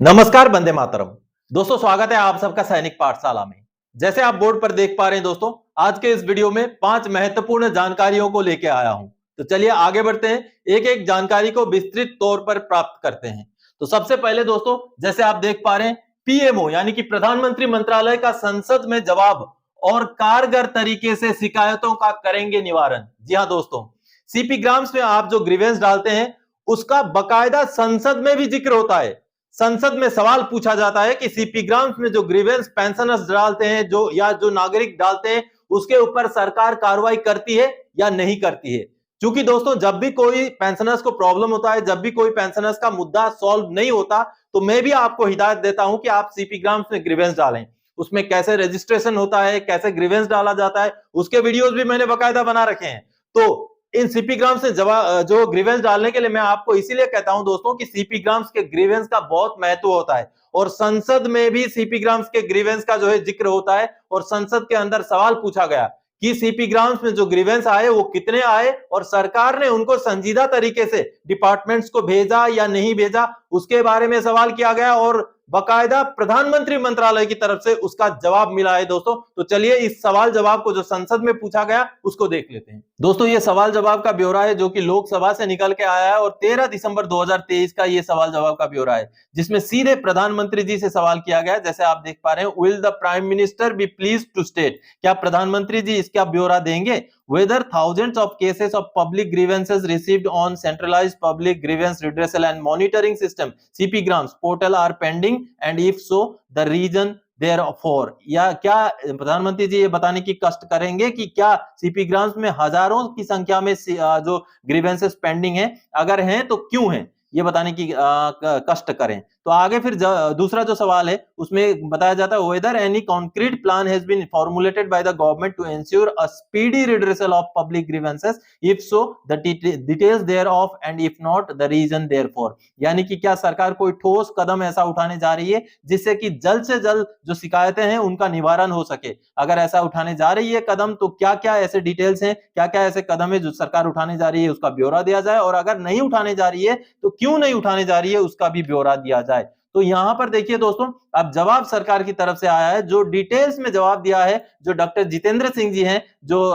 नमस्कार, वंदे मातरम। दोस्तों, स्वागत है आप सबका सैनिक पाठशाला में। जैसे आप बोर्ड पर देख पा रहे हैं दोस्तों, आज के इस वीडियो में 5 महत्वपूर्ण जानकारियों को लेके आया हूं। तो चलिए आगे बढ़ते हैं, एक-एक जानकारी को विस्तृत तौर पर प्राप्त करते हैं। तो सबसे पहले दोस्तों, जैसे आप देख पा रहे हैं, पीएमओ यानी कि प्रधानमंत्री मंत्रालय का संसद में जवाब और कारगर तरीके से शिकायतों का करेंगे निवारण। जी हां दोस्तों, सीपी ग्राम्स में आप जो ग्रीवेंस डालते हैं, उसका बकायदा संसद में भी जिक्र होता है। संसद में सवाल पूछा जाता है कि सीपी ग्राम्स में जो ग्रीवेंस पेंशनर्स डालते हैं जो नागरिक डालते हैं, उसके ऊपर सरकार कार्रवाई करती है या नहीं करती है। क्योंकि दोस्तों, जब भी कोई पेंशनर्स को प्रॉब्लम होता है, जब भी कोई पेंशनर्स का मुद्दा सॉल्व नहीं होता, तो मैं भी आपको हिदायत देता हूं कि आप सीपी ग्राम्स में ग्रीवेंस डालें। उसमें कैसे रजिस्ट्रेशन होता है, कैसे ग्रीवेंस डाला जाता है, उसके वीडियोस भी मैंने बाकायदा बना रखे हैं। तो इन सीपी ग्राम्स से जो ग्रीवेंस डालने के लिए मैं आपको इसीलिए कहता हूं दोस्तों कि सीपी ग्राम्स के ग्रीवेंस का बहुत महत्व होता है और संसद में भी सीपी ग्राम्स के ग्रीवेंस का जो है जिक्र होता है और संसद के अंदर सवाल पूछा गया कि सीपी ग्राम्स में जो ग्रीवेंस आए वो कितने आए और सरकार ने उनको संजीदा तरीके से डिपार्टमेंट्स को भेजा या नहीं भेजा, उसके बारे में सवाल किया गया और बाकायदा प्रधानमंत्री मंत्रालय की तरफ से उसका जवाब मिला है दोस्तों। तो चलिए इस सवाल जवाब को जो संसद में पूछा गया उसको देख लेते हैं। दोस्तों, ये सवाल जवाब का ब्यौरा है जो कि लोकसभा से निकल के आया है और 13 दिसंबर 2023 का ये सवाल जवाब का ब्यौरा है, जिसमें सीधे प्रधानमंत्री जी से सवाल किया गया है। जैसे आप देख पा रहे हैं, will the prime minister be pleased to state, क्या प्रधानमंत्री जी इसका ब्यौरा देंगे? Whether thousands of cases of public grievances received on centralized public grievance redressal and monitoring system CP Grams portal are pending and if so the reason therefore, या क्या प्रधानमंत्री जी ये बताने की कष्ट करेंगे कि क्या सीपी ग्राम्स में हजारों की संख्या में जो ग्रीवेंसेस पेंडिंग है, अगर हैं तो क्यों हैं, ये बताने की कष्ट करें। तो आगे फिर दूसरा जो सवाल है उसमें बताया जाता है, whether any concrete plan has been formulated by the government to ensure a speedy redressal of public grievances, if so the details thereof and if not the reason therefor, यानी कि क्या सरकार कोई ठोस कदम ऐसा उठाने जा रही है जिससे कि जल्द से जल्द जो शिकायतें हैं उनका निवारण हो सके। अगर ऐसा उठाने जा रही है कदम, तो क्या क्या ऐसे डिटेल्स हैं, क्या क्या ऐसे कदम है जो सरकार उठाने जा रही है, उसका ब्यौरा दिया जाए और अगर नहीं उठाने जा रही है तो क्यों नहीं उठाने जा रही है, उसका भी ब्यौरा दिया जाए। तो यहां पर देखिए दोस्तों, अब जवाब सरकार की तरफ से आया है, जो डिटेल्स में जवाब दिया है, जो डॉक्टर जितेंद्र सिंह जी हैं, जो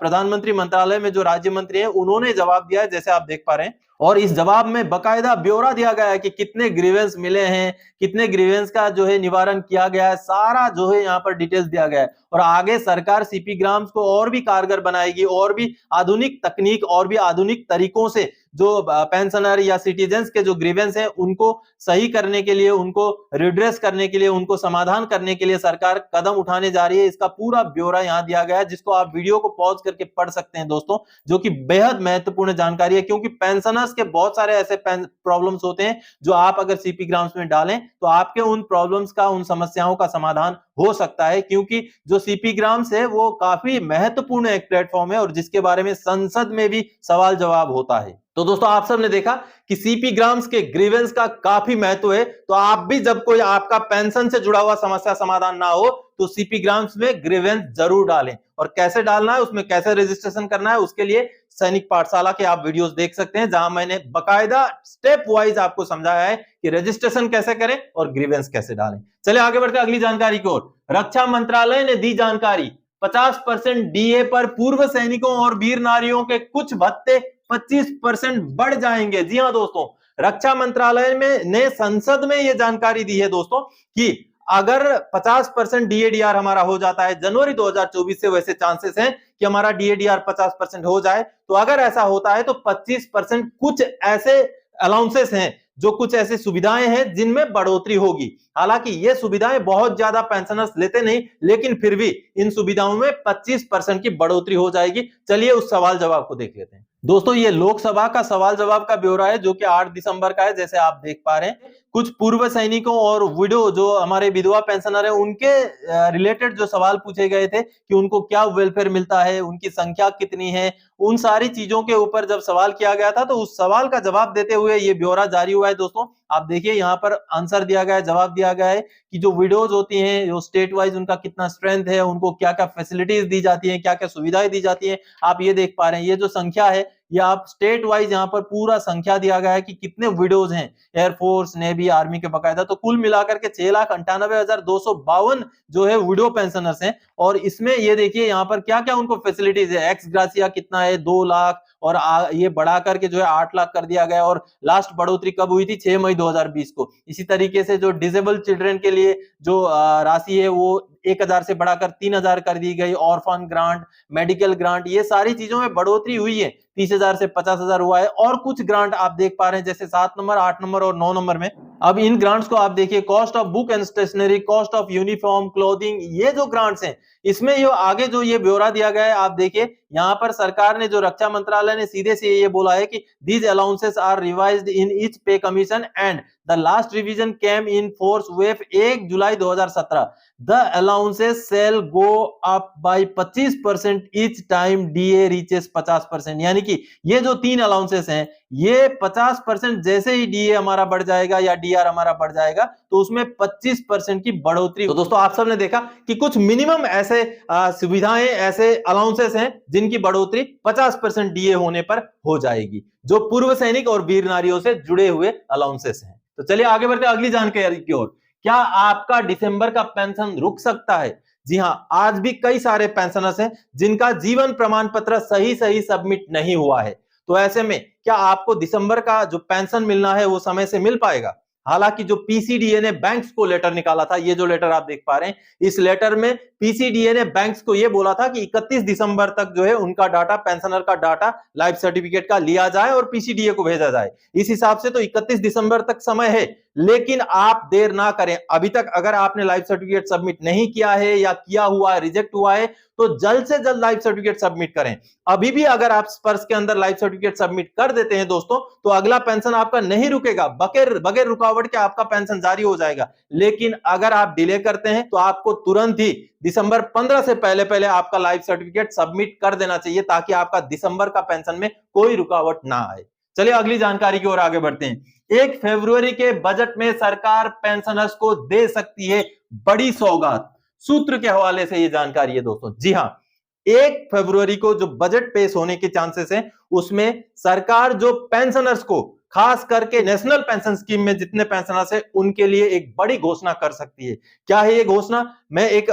प्रधानमंत्री मंत्रालय में जो राज्य मंत्री हैं, उन्होंने जवाब दिया है, जैसे आप देख पा रहे हैं। और इस जवाब में बकायदा ब्यौरा दिया गया है कि कितने ग्रीवेंस मिले हैं, कितने ग्रीवेंस का जो है निवारण किया गया है, सारा जो है यहाँ पर डिटेल्स दिया गया है। और आगे सरकार सीपी ग्राम्स को और भी कारगर बनाएगी, और भी आधुनिक तकनीक और भी आधुनिक तरीकों से जो पेंशनर या सिटीजन्स के जो ग्रीवेंस हैं उनको सही करने के लिए, उनको रिड्रेस करने के लिए, उनको समाधान करने के लिए सरकार कदम उठाने जा रही है। इसका पूरा ब्यौरा यहाँ दिया गया है, जिसको आप वीडियो को पॉज करके पढ़ सकते हैं दोस्तों, जो कि बेहद महत्वपूर्ण जानकारी है, क्योंकि पेंशनर्स के बहुत सारे ऐसे प्रॉब्लम्स होते हैं जो आप अगर सीपी ग्राम्स में डालें तो आपके उन प्रॉब्लम्स का, उन समस्याओं का समाधान हो सकता है। क्योंकि जो सीपी ग्राम्स है वो काफी महत्वपूर्ण एक प्लेटफॉर्म है और जिसके बारे में संसद में भी सवाल जवाब होता है। तो दोस्तों, आप सब ने देखा कि सीपी ग्राम्स के ग्रीवेंस का काफी महत्व है। तो आप भी जब कोई आपका पेंशन से जुड़ा हुआ समस्या समाधान ना हो तो सीपी ग्राम्स में ग्रीवेंस जरूर डालें। और कैसे डालना है, उसमें कैसे रजिस्ट्रेशन करना है, उसके लिए सैनिक पाठशाला के आप वीडियोस देख सकते हैं, जहां मैंने बकायदा स्टेप वाइज आपको समझाया है कि रजिस्ट्रेशन कैसे करें और ग्रीवेंस कैसे डालें। चलिए आगे बढ़ते अगली जानकारी की ओर। रक्षा मंत्रालय ने दी जानकारी, 50% डीए पर पूर्व सैनिकों और वीर नारियों के कुछ भत्ते 25% बढ़ जाएंगे। जी हां दोस्तों, रक्षा मंत्रालय में ने संसद में यह जानकारी दी है दोस्तों कि अगर 50% डीएडीआर हमारा हो जाता है जनवरी 2024 से, वैसे चांसेस हैं कि हमारा डीएडीआर 50% हो जाए, तो अगर ऐसा होता है तो 25% कुछ ऐसे अलाउंसेस हैं, जो कुछ ऐसी सुविधाएं हैं जिनमें बढ़ोतरी होगी। हालांकि ये सुविधाएं बहुत ज्यादा पेंशनर्स लेते नहीं, लेकिन फिर भी इन सुविधाओं में 25% की बढ़ोतरी हो जाएगी। चलिए उस सवाल जवाब को देख लेते हैं। दोस्तों, ये लोकसभा का सवाल जवाब का ब्यौरा है जो कि 8 दिसंबर का है, जैसे आप देख पा रहे हैं। कुछ पूर्व सैनिकों और विडो, जो हमारे विधवा पेंशनर है, उनके रिलेटेड जो सवाल पूछे गए थे कि उनको क्या वेलफेयर मिलता है, उनकी संख्या कितनी है, उन सारी चीजों के ऊपर जब सवाल किया गया था तो उस सवाल का जवाब देते हुए ये ब्यौरा जारी हुआ है दोस्तों। आप देखिए यहाँ पर आंसर दिया गया है, जवाब दिया गया है कि जो विडोज होती हैं, जो स्टेट वाइज उनका कितना स्ट्रेंथ है, उनको क्या क्या फैसिलिटीज दी जाती हैं, क्या क्या सुविधाएं दी जाती हैं, आप ये देख पा रहे हैं। ये जो संख्या है ये आप स्टेट वाइज यहाँ पर पूरा संख्या दिया गया है कि कितने विडोज हैं एयरफोर्स, नेवी, आर्मी के बकायदा। तो कुल मिलाकर के 6,98,252 जो है विडो पेंशनर्स हैं। और इसमें ये देखिए यहाँ पर क्या क्या उनको फैसिलिटीज है। एक्स ग्रासिया कितना है, 2 लाख, और ये बढ़ा करके जो है 8 लाख कर दिया गया। और लास्ट बढ़ोतरी कब हुई थी? 6 मई 2020 को। इसी तरीके से जो डिसेबल चिल्ड्रन के लिए जो राशि है वो 1,000 से बढ़ाकर 3,000 कर दी गई। ऑर्फन ग्रांट, मेडिकल ग्रांट, ये सारी चीजों में बढ़ोतरी हुई है। 30,000 से 50,000 हुआ है। और कुछ ग्रांट आप देख पा रहे हैं जैसे 7 नंबर, 8 नंबर और 9 नंबर में। अब इन ग्रांट्स को आप देखिए, cost of book and stationery, cost of uniform, clothing, ये जो ग्रांट्स हैं इसमें ये आगे जो ये ब्यौरा दिया गया है आप देखिए। यहाँ पर सरकार ने, जो रक्षा मंत्रालय ने सीधे से ये बोला है कि these allowances are revised in each pay commission and the last revision came in force with 1 July 2017. The allowances shall go up by 25% each time DA reaches 50%. यानी कि ये जो 3 अलाउंसेस हैं ये 50% जैसे ही डीए हमारा बढ़ जाएगा या डीआर हमारा बढ़ जाएगा तो उसमें 25% की बढ़ोतरी। तो दोस्तों आप सबने देखा कि कुछ मिनिमम ऐसे सुविधाएं, ऐसे अलाउंसेस हैं जिनकी बढ़ोतरी 50% डीए होने पर हो जाएगी, जो पूर्व सैनिक और वीर नारियों से जुड़े हुए अलाउंसेस हैं। तो चलिए आगे बढ़ते हैं अगली जानकारी की ओर। क्या आपका दिसंबर का पेंशन रुक सकता है? जी हां, आज भी कई सारे पेंशनर्स हैं जिनका जीवन प्रमाण पत्र सही सबमिट नहीं हुआ है। तो ऐसे में क्या आपको दिसंबर का जो पेंशन मिलना है वो समय से मिल पाएगा? हालांकि जो पीसीडीए ने बैंक्स को लेटर निकाला था, ये जो लेटर आप देख पा रहे हैं, इस लेटर में पीसीडीए ने बैंक्स को ये बोला था कि 31 दिसंबर तक जो है उनका डाटा, पेंशनर का डाटा, लाइफ सर्टिफिकेट का लिया जाए और पीसीडीए को भेजा जाए। इस हिसाब से तो 31 दिसंबर तक समय है, लेकिन आप देर ना करें। अभी तक अगर आपने लाइफ सर्टिफिकेट सबमिट नहीं किया है या किया हुआ है, रिजेक्ट हुआ है, तो जल्द से जल्द लाइफ सर्टिफिकेट सबमिट करें। अभी भी अगर आप पर्स के अंदर लाइफ सर्टिफिकेट सबमिट कर देते हैं दोस्तों, तो अगला पेंशन आपका नहीं रुकेगा, बगैर रुकावट के आपका पेंशन जारी हो जाएगा। लेकिन अगर आप डिले करते हैं तो आपको तुरंत ही दिसंबर 15 से पहले आपका लाइफ सर्टिफिकेट सबमिट कर देना चाहिए, ताकि आपका दिसंबर का पेंशन में कोई रुकावट ना आए। चलिए अगली जानकारी की ओर आगे बढ़ते हैं। 1 फरवरी के बजट में सरकार पेंशनर्स को दे सकती है बड़ी सौगात। सूत्र के हवाले से ये जानकारी है दोस्तों। जी हां, 1 फरवरी को जो बजट पेश होने के चांसेस हैं, उसमें सरकार जो पेंशनर्स को, खास करके नेशनल पेंशन स्कीम में जितने पेंशनर्स हैं उनके लिए एक बड़ी घोषणा कर सकती है। क्या है ये घोषणा? मैं एक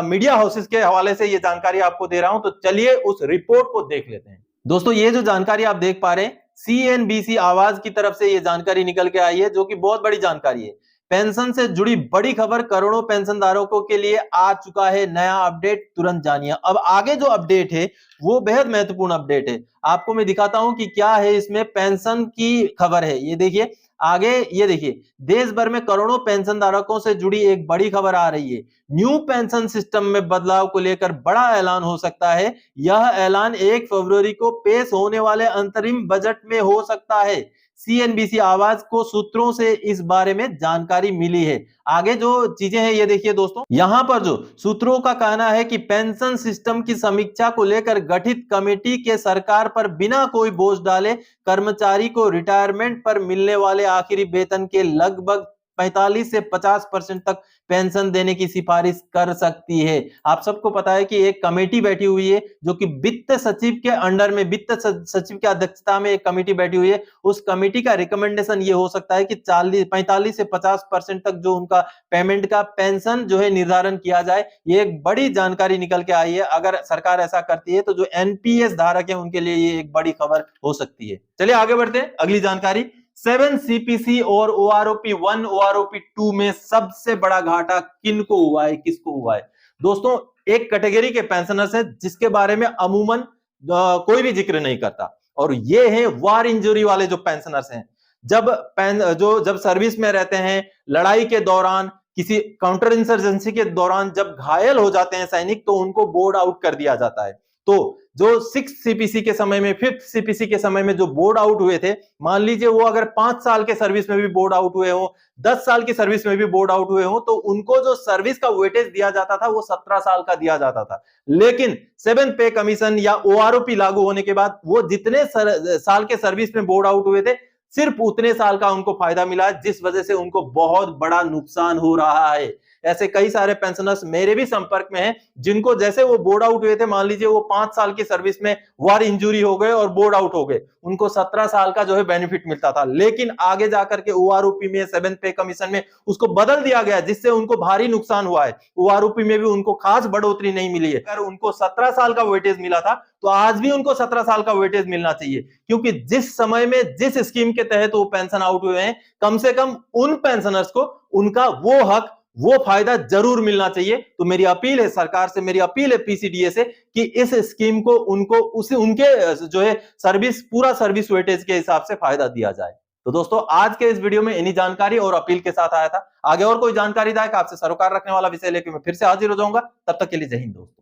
मीडिया हाउसेस के हवाले से ये जानकारी आपको दे रहा हूं, तो चलिए उस रिपोर्ट को देख लेते हैं। दोस्तों ये जो जानकारी आप देख पा रहे हैं, सीएनबीसी आवाज की तरफ से ये जानकारी निकल के आई है, जो कि बहुत बड़ी जानकारी है। पेंशन से जुड़ी बड़ी खबर करोड़ों पेंशन धारकों के लिए आ चुका है नया अपडेट, तुरंत जानिए। अब आगे जो अपडेट है वो बेहद महत्वपूर्ण अपडेट है। आपको मैं दिखाता हूं कि क्या है इसमें पेंशन की खबर है। ये देखिए आगे, ये देखिए, देश भर में करोड़ों पेंशन धारकों से जुड़ी एक बड़ी खबर आ रही है। न्यू पेंशन सिस्टम में बदलाव को लेकर बड़ा ऐलान हो सकता है। यह ऐलान 1 फरवरी को पेश होने वाले अंतरिम बजट में हो सकता है। सीएनबीसी आवाज को सूत्रों से इस बारे में जानकारी मिली है। आगे जो चीजें हैं ये देखिए दोस्तों, यहां पर जो सूत्रों का कहना है कि पेंशन सिस्टम की समीक्षा को लेकर गठित कमेटी के सरकार पर बिना कोई बोझ डाले कर्मचारी को रिटायरमेंट पर मिलने वाले आखिरी वेतन के लगभग 45 से 50% तक पेंशन देने की सिफारिश कर सकती है। आप सबको पता है कि एक कमेटी बैठी हुई है जो कि वित्त सचिव के अंडर में, वित्त सचिव की अध्यक्षता में एक कमेटी बैठी हुई है। उस कमेटी का रिकमेंडेशन ये हो सकता है कि 45 से 50% तक जो उनका पेमेंट का पेंशन जो है निर्धारण किया जाए। ये एक बड़ी जानकारी निकल के आई है। अगर सरकार ऐसा करती है तो जो एनपीएस धारक है उनके लिए ये एक बड़ी खबर हो सकती है। चलिए आगे बढ़ते हैं अगली जानकारी। 7 सीपीसी और ओआरओपी 1, ओआरओपी 2 में सबसे बड़ा घाटा किनको हुआ है, किसको हुआ है? दोस्तों एक कैटेगरी के पेंशनर्स है जिसके बारे में अमूमन कोई भी जिक्र नहीं करता, और ये है वार इंजरी वाले जो पेंशनर्स हैं। जब सर्विस में रहते हैं, लड़ाई के दौरान, किसी काउंटर इंसर्जेंसी के दौरान जब घायल हो जाते हैं सैनिक, तो उनको बोर्ड आउट कर दिया जाता है। तो जो 6 सीपीसी के समय में, 5th सीपीसी के समय में जो बोर्ड आउट हुए थे, मान लीजिए वो अगर 5 साल के सर्विस में भी बोर्ड आउट हुए हो, 10 साल की सर्विस में भी बोर्ड आउट हुए हो, तो उनको जो सर्विस का वेटेज दिया जाता था वो 17 साल का दिया जाता था। लेकिन 7 पे कमीशन या ओआरओपी लागू होने के बाद वो जितने साल के सर्विस में बोर्ड आउट हुए थे, सिर्फ उतने साल का उनको फायदा मिला, जिस वजह से उनको बहुत बड़ा नुकसान हो रहा है। ऐसे कई सारे पेंशनर्स मेरे भी संपर्क में हैं, जिनको जैसे वो बोर्ड आउट हुए थे, मान लीजिए वो 5 साल की सर्विस में वार इंजरी हो गए और बोर्ड आउट हो गए, उनको 17 साल का जो है बेनिफिट मिलता था, लेकिन आगे जाकर के ओआरओपी में 7th पे कमीशन में उसको बदल दिया गया, जिससे उनको भारी नुकसान हुआ है। ओआरओपी में भी उनको खास बढ़ोतरी नहीं मिली है। अगर उनको 17 साल का वेटेज मिला था तो आज भी उनको 17 साल का वेटेज मिलना चाहिए, क्योंकि जिस समय में जिस स्कीम के तहत वो पेंशन आउट हुए हैं, कम से कम उन पेंशनर्स को उनका वो हक, वो फायदा जरूर मिलना चाहिए। तो मेरी अपील है सरकार से, मेरी अपील है पीसीडीए से कि इस स्कीम को उनको उनके जो है सर्विस, पूरा सर्विस वेटेज के हिसाब से फायदा दिया जाए। तो दोस्तों आज के इस वीडियो में इन्हीं जानकारी और अपील के साथ आया था। आगे और कोई जानकारीदायक आपसे सरोकार रखने वाला विषय लेकर मैं फिर से हाजिर हो जाऊंगा। तब तक के लिए जय हिंद दोस्तों।